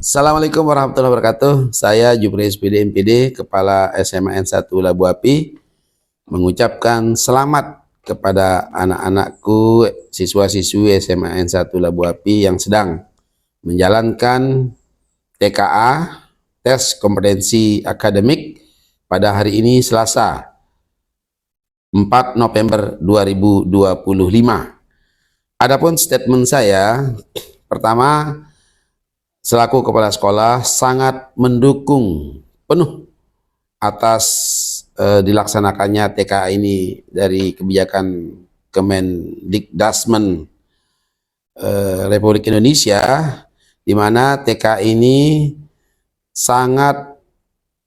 Assalamualaikum warahmatullahi wabarakatuh. Saya Jupri SPD MPD, Kepala SMA N1 Labu Api, mengucapkan selamat kepada anak-anakku, siswa-siswi SMA N1 Labu Api yang sedang menjalankan TKA, tes kompetensi akademik, pada hari ini Selasa 4 November 2025. Adapun statement saya, pertama, selaku kepala sekolah sangat mendukung penuh atas dilaksanakannya TKA ini dari kebijakan Kemendikdasmen Republik Indonesia, di mana TKA ini sangat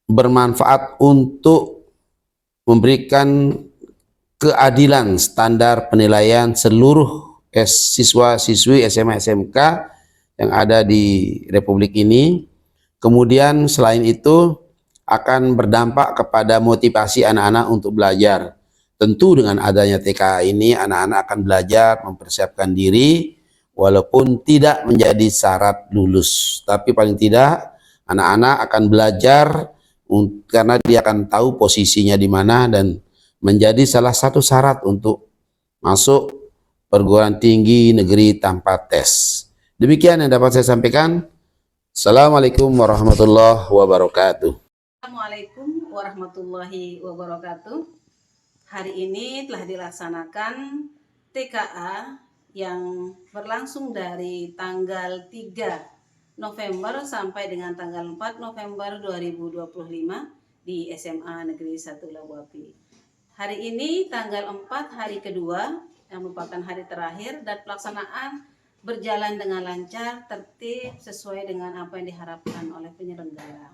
bermanfaat untuk memberikan keadilan standar penilaian seluruh siswa-siswi SMA SMK yang ada di Republik ini. Kemudian selain itu akan berdampak kepada motivasi anak-anak untuk belajar. Tentu dengan adanya TKA ini anak-anak akan belajar mempersiapkan diri walaupun tidak menjadi syarat lulus. Tapi paling tidak anak-anak akan belajar karena dia akan tahu posisinya di mana dan menjadi salah satu syarat untuk masuk perguruan tinggi negeri tanpa tes. Demikian yang dapat saya sampaikan. Assalamualaikum warahmatullahi wabarakatuh. Assalamualaikum warahmatullahi wabarakatuh. Hari ini telah dilaksanakan TKA yang berlangsung dari tanggal 3 November sampai dengan tanggal 4 November 2025 di SMA Negeri 1 Labu Api. Hari ini tanggal 4, hari kedua yang merupakan hari terakhir, dan pelaksanaan berjalan dengan lancar, tertib, sesuai dengan apa yang diharapkan oleh penyelenggara.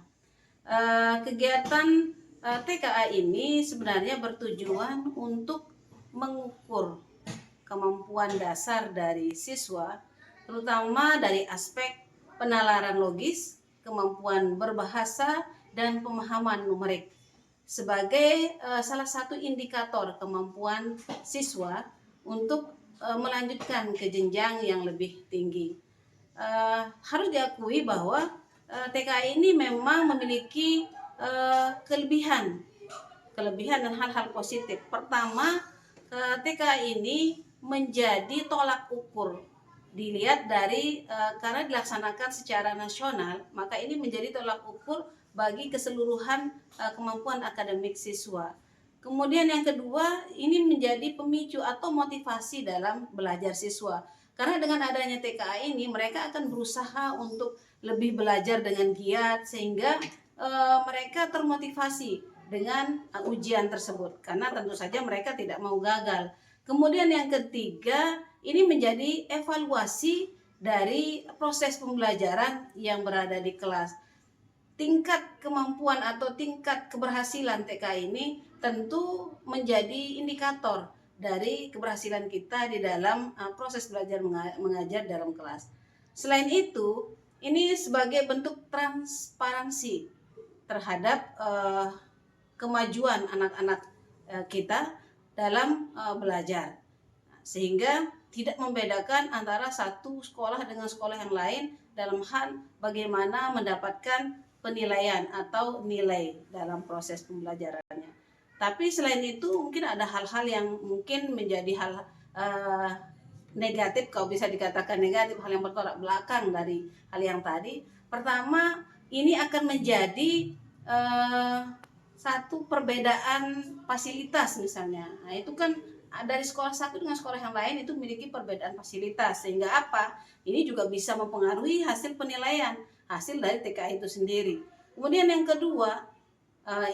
Kegiatan TKA ini sebenarnya bertujuan untuk mengukur kemampuan dasar dari siswa, terutama dari aspek penalaran logis, kemampuan berbahasa, dan pemahaman numerik sebagai salah satu indikator kemampuan siswa untuk melanjutkan ke jenjang yang lebih tinggi. Harus diakui bahwa TKA ini memang memiliki kelebihan dan hal-hal positif. Pertama, TKA ini menjadi tolak ukur. Dilihat dari karena dilaksanakan secara nasional, maka ini menjadi tolak ukur bagi keseluruhan kemampuan akademik siswa. Kemudian yang kedua, ini menjadi pemicu atau motivasi dalam belajar siswa. Karena dengan adanya TKA ini, mereka akan berusaha untuk lebih belajar dengan giat, sehingga mereka termotivasi dengan ujian tersebut. Karena tentu saja mereka tidak mau gagal. Kemudian yang ketiga, ini menjadi evaluasi dari proses pembelajaran yang berada di kelas. Tingkat kemampuan atau tingkat keberhasilan TKA ini tentu menjadi indikator dari keberhasilan kita di dalam proses belajar mengajar dalam kelas. Selain itu, ini sebagai bentuk transparansi terhadap kemajuan anak-anak kita dalam belajar, sehingga tidak membedakan antara satu sekolah dengan sekolah yang lain dalam hal bagaimana mendapatkan penilaian atau nilai dalam proses pembelajarannya. Tapi selain itu mungkin ada hal-hal yang mungkin menjadi hal negatif, kalau bisa dikatakan negatif, hal yang bertolak belakang dari hal yang tadi. Pertama, ini akan menjadi satu perbedaan fasilitas misalnya. Nah, itu kan dari sekolah satu dengan sekolah yang lain itu memiliki perbedaan fasilitas, sehingga apa? Ini juga bisa mempengaruhi hasil penilaian, hasil dari TKA itu sendiri. Kemudian yang kedua,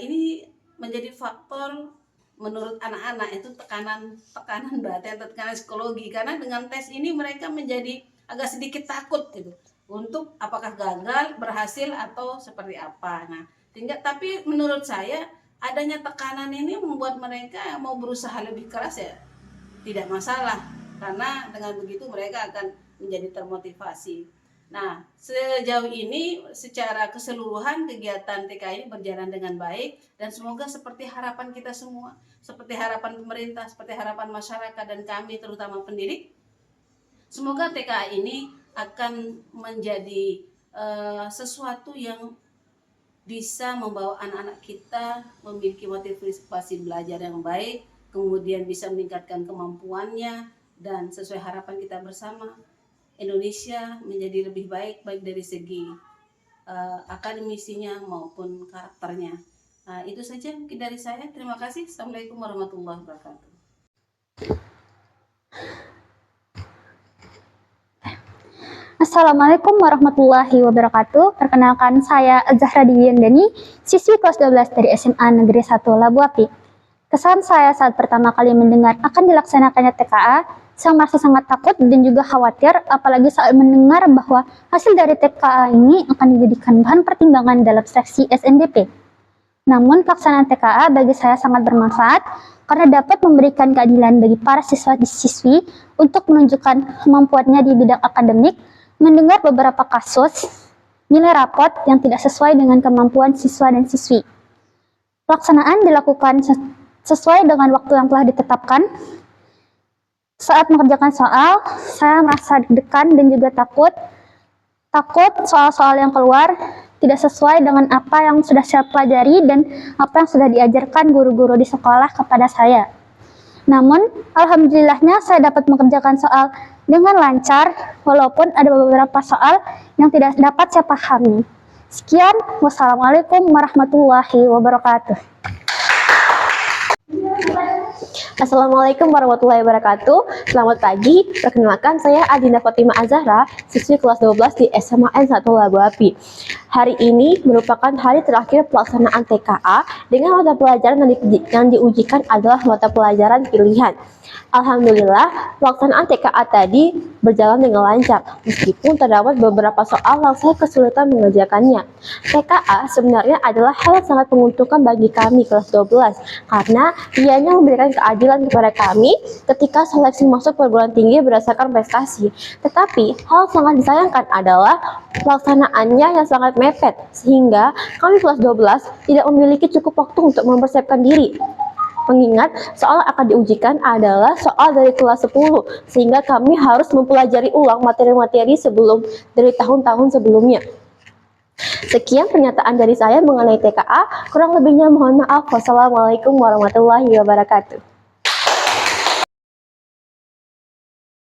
ini menjadi faktor menurut anak-anak itu tekanan batin atau tekanan psikologi, karena dengan tes ini mereka menjadi agak sedikit takut gitu untuk apakah gagal, berhasil, atau seperti apa. Nah, tapi menurut saya adanya tekanan ini membuat mereka mau berusaha lebih keras, ya tidak masalah, karena dengan begitu mereka akan menjadi termotivasi. Nah, sejauh ini secara keseluruhan kegiatan TKA ini berjalan dengan baik, dan semoga seperti harapan kita semua, seperti harapan pemerintah, seperti harapan masyarakat dan kami terutama pendidik, semoga TKA ini akan menjadi sesuatu yang bisa membawa anak-anak kita memiliki motivasi belajar yang baik, kemudian bisa meningkatkan kemampuannya, dan sesuai harapan kita bersama, Indonesia menjadi lebih baik dari segi akademisinya maupun karakternya. Itu saja mungkin dari saya. Terima kasih. Assalamualaikum warahmatullahi wabarakatuh. Assalamualaikum warahmatullahi wabarakatuh. Perkenalkan, saya Zahra Diandani, siswi kelas 12 dari SMA Negeri 1 Labu Api. Kesan saya saat pertama kali mendengar akan dilaksanakannya TKA, saya merasa sangat takut dan juga khawatir, apalagi saat mendengar bahwa hasil dari TKA ini akan dijadikan bahan pertimbangan dalam seleksi SNDP. Namun pelaksanaan TKA bagi saya sangat bermanfaat karena dapat memberikan keadilan bagi para siswa-siswi untuk menunjukkan kemampuannya di bidang akademik, mendengar beberapa kasus nilai rapot yang tidak sesuai dengan kemampuan siswa dan siswi. Pelaksanaan dilakukan sesuai dengan waktu yang telah ditetapkan. Saat mengerjakan soal, saya merasa deg-degan dan juga takut soal-soal yang keluar tidak sesuai dengan apa yang sudah saya pelajari dan apa yang sudah diajarkan guru-guru di sekolah kepada saya. Namun, alhamdulillahnya saya dapat mengerjakan soal dengan lancar, walaupun ada beberapa soal yang tidak dapat saya pahami. Sekian, wassalamualaikum warahmatullahi wabarakatuh. Assalamualaikum warahmatullahi wabarakatuh. Selamat pagi, perkenalkan saya Adinda Fatimah Azahra, siswi kelas 12 di SMA N1 Labu Api. Hari ini merupakan hari terakhir pelaksanaan TKA dengan mata pelajaran yang diujikan adalah mata pelajaran pilihan. Alhamdulillah, pelaksanaan TKA tadi berjalan dengan lancar, meskipun terdapat beberapa soal yang saya kesulitan mengerjakannya. TKA sebenarnya adalah hal yang sangat menguntungkan bagi kami kelas 12, karena ianya memberikan keadilan kepada kami ketika seleksi masuk perguruan tinggi berdasarkan prestasi. Tetapi, hal yang sangat disayangkan adalah pelaksanaannya yang sangat mepet, sehingga kami kelas 12 tidak memiliki cukup waktu untuk mempersiapkan diri. Mengingat soal yang akan diujikan adalah soal dari kelas 10, sehingga kami harus mempelajari ulang materi-materi dari tahun-tahun sebelumnya. Sekian pernyataan dari saya mengenai TKA, kurang lebihnya mohon maaf. Wassalamualaikum warahmatullahi wabarakatuh.